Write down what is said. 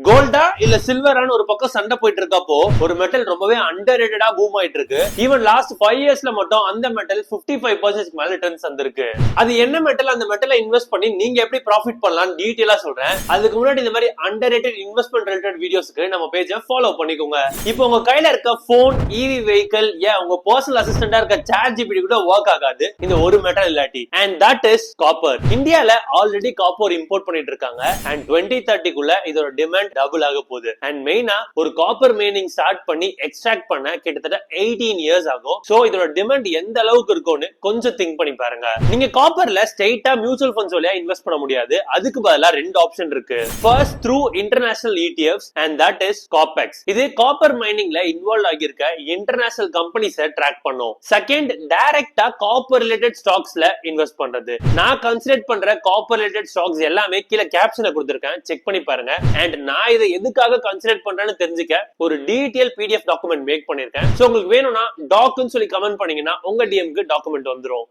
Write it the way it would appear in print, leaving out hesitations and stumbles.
கோல்டா இல்ல சில்வரான்னு ஒரு பக்கம் சண்டை போயிட்டு இருக்கப்போ ஒரு மெட்டல் ரொம்பவே அண்டர் ரேட்டடா பூம் ஆயிட்டு இருக்கு. ஈவன் லாஸ்ட் 5 இயர்ஸ்ல மட்டும் அந்த மெட்டல் 55% மேல ரிட்டர்ன்ஸ் வந்திருக்கு. அது என்ன மெட்டல், அந்த மெட்டலை இன்வெஸ்ட் பண்ணி நீங்க எப்படி ப்ராஃபிட் பண்ணலாம் டீடைலா சொல்றேன். அதுக்கு முன்னாடி இந்த மாதிரி அண்டர் ரேட்டட் இன்வெஸ்ட்மெண்ட் ரிலேட்டட் வீடியோஸ்க்கு நம்ம பேஜை ஃபாலோ பண்ணிக்கோங்க. இப்போ உங்க கையில இருக்க போன், இவி வெஹிக்கிள், ஏன் உங்க பர்சனல் அசிஸ்டண்டா இருக்க சாட் ஜிபிடி கூட ஒர்க் ஆகாது இந்த ஒரு மெட்டல் இல்லாட்டி. And that is copper. இந்தியால ஆல்ரெடி காப்பர் இம்போர்ட் பண்ணிட்டு இருக்காங்க. அண்ட் 2030 இதோட டிமாண்ட் டபுள் ஆக போகுது. அண்ட் மெயினா ஒரு காப்பர் மைனிங் ஸ்டார்ட் பண்ணி எக்ஸ்ட்ராக்ட் பண்ண கிட்டத்தட்ட 18 இயர்ஸ் ஆகும். சோ இதோட டிமாண்ட் எந்த அளவுக்கு இருக்கும்னு கொஞ்சம் திங்க் பண்ணி பாருங்க. நீங்க காப்பர்ல ஸ்ட்ரைட்டா மியூச்சுவல் ஃபண்ட்ஸ் வழியா இன்வெஸ்ட் பண்ண முடியாது. அதுக்கு பதிலா ரெண்டு ஆப்ஷன் இருக்கு. First through international ETFs and that is COPX. இது காப்பர் மைனிங்ல இன்வால்வ் ஆகியிருக்க இன்டர்நேஷனல் கம்பெனிஸை ட்ராக் பண்ணும். செகண்ட், டைரக்டா காப்பர் ரிலேட்டட் ஸ்டாக்ஸ்ல இன்வெஸ்ட் பண்றது. நான் கன்சிடர் பண்ற காப்பர் ரிலேட்டட் ஸ்டாக்ஸ் எல்லாமே கீழே கேப்ஷன்ல கொடுத்திருக்கேன், செக் பண்ணி பாருங்க. அண்ட் நான் இதை எதுக்காக கன்சிடர் பண்றேன்னு தெரிஞ்சுக்க ஒரு டீடைல் PDF டாக்குமெண்ட் மேக் பண்ணிருக்கேன். சோ உங்களுக்கு வேணும்னா டாக்குன்னு சொல்லி கமெண்ட் பண்ணீங்கன்னா உங்க DMக்கு டாக்குமெண்ட் வந்துரும்.